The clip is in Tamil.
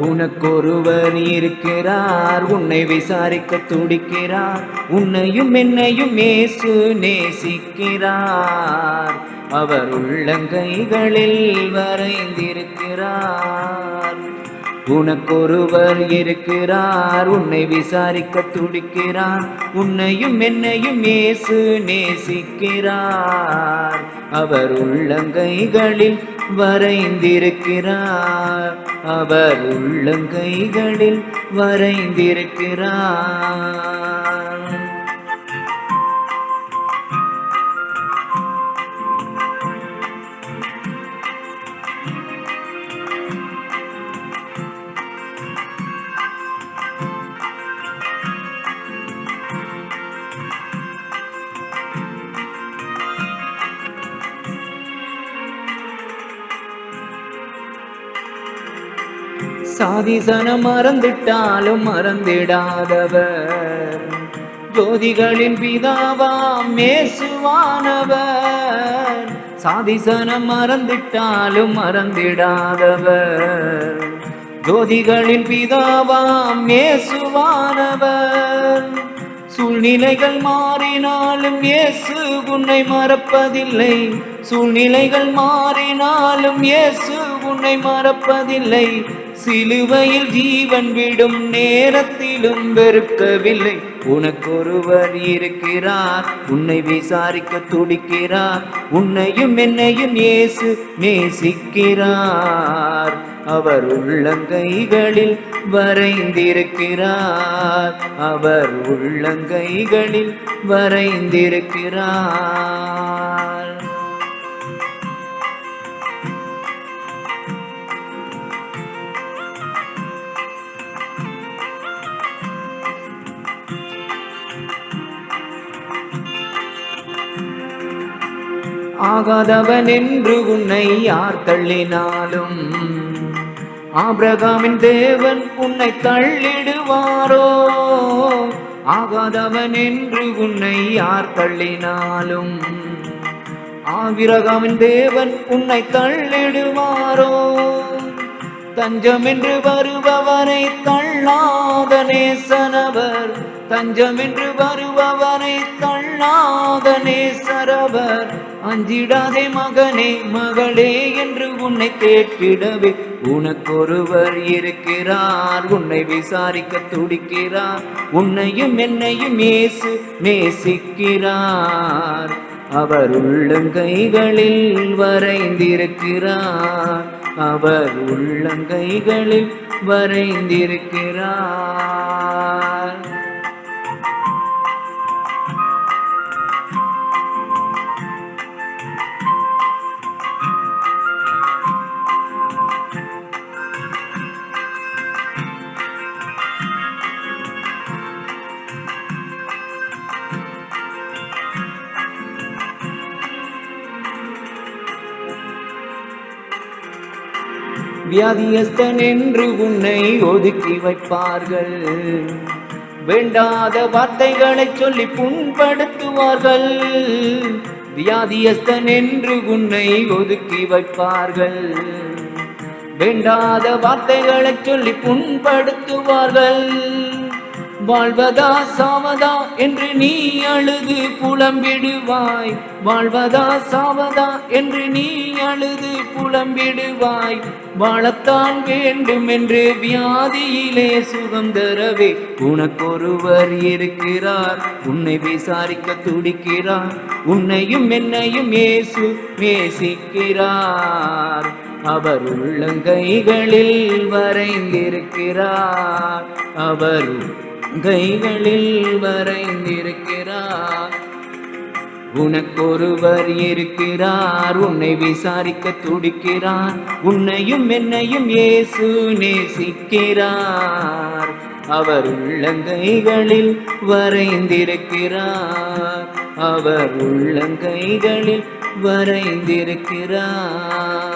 உனக்கொருவர் இருக்கிறார், உன்னை விசாரிக்க துடிக்கிறார். உன்னையும் என்னையும் இயேசு நேசிக்கிறார். அவர் உள்ளங்கைகளில் வரைந்திருக்கிறார். உனக்கொருவர் இருக்கிறார், உன்னை விசாரிக்க துடிக்கிறார். உன்னையும் என்னையும் இயேசு நேசிக்கிறார். அவர் உள்ளங்கைகளில் வரைந்திருக்கிறார். அவர் உள்ளங்கைகளில் வரைந்திருக்கிறார். சாதிசனம் மறந்துட்டாலும் மறந்திடாதவர், ஜோதிகளின் பிதாவாம் இயேசுவானவர். சாதிசனம் மறந்துட்டாலும் மறந்திடாதவர், ஜோதிகளின் பிதாவாம் இயேசுவானவர். சூழ்நிலைகள் மாறினாலும் இயேசு உன்னை மறப்பதில்லை. சூழ்நிலைகள் மாறினாலும் இயேசு உன்னை மறப்பதில்லை. சிலுவையில் ஜீவன் விடும் நேரத்திலும் வெறுக்கவில்லை. உனக்கொருவர் இருக்கிறார், உன்னை விசாரிக்க துடிக்கிறார். உன்னையும் என்னையும் இயேசு நேசிக்கிறார். அவர் உள்ளங்கைகளில் வரைந்திருக்கிறார். அவர் உள்ளங்கைகளில் வரைந்திருக்கிறார். ஆகாதவன் என்று உன்னை யார் தள்ளினாலும் ஆபிரகாமின் தேவன் உன்னை தள்ளிடுவாரோ? ஆகாதவன் என்று உன்னை யார் தள்ளினாலும் ஆபிரகாமின் தேவன் உன்னை தள்ளிடுவாரோ? தஞ்சம் என்று வருபவரை தள்ளாத நேசனவர். தஞ்சம் என்று வருபவரை தள்ளாத நேசரவர். அஞ்சிடாதே மகனே மகளே என்று உன்னை கேட்டிடவே உனக்கொருவர் இருக்கிறார், உன்னை விசாரிக்க துடிக்கிறார். உன்னையும் என்னையும் இயேசு நேசிக்கிறார். அவர் உள்ளங்கைகளில் வரைந்திருக்கிறார். அவர் உள்ளங்கைகளில் வரைந்திருக்கிறார். வியாதியஸ்தன் என்று உன்னை ஒதுக்கி வைப்பார்கள். வேண்டாத வார்த்தைகளை சொல்லி புண்படுத்துவார்கள். வியாதியஸ்தன் என்று உன்னை ஒதுக்கி வைப்பார்கள். வேண்டாத வார்த்தைகளை சொல்லி புண்படுத்துவார்கள். வாழ்வதா சாவதா என்று நீ அழுது புலம்பிடுவாய். வாழ்வதா சாவதா என்று நீ அழுது புலம்பிடுவாய். வாழத்தான் வேண்டும் என்று வியாதியிலே சுகம் தரவே உனக்கொருவர் இருக்கிறார், உன்னை விசாரிக்க துடிக்கிறார். உன்னையும் என்னையும் இயேசு நேசிக்கிறார். அவர் உள்ளங்கைகளில் வரைந்திருக்கிறார். அவர் கைகளில் வரைந்திருக்கிறார். உனக்கொருவர் இருக்கிறார், உன்னை விசாரிக்க துடிக்கிறார். உன்னையும் என்னையும் இயேசு நேசிக்கிறார். அவர் உள்ளங்கைகளில் வரைந்திருக்கிறார். அவர் உள்ளங்கைகளில் வரைந்திருக்கிறார்.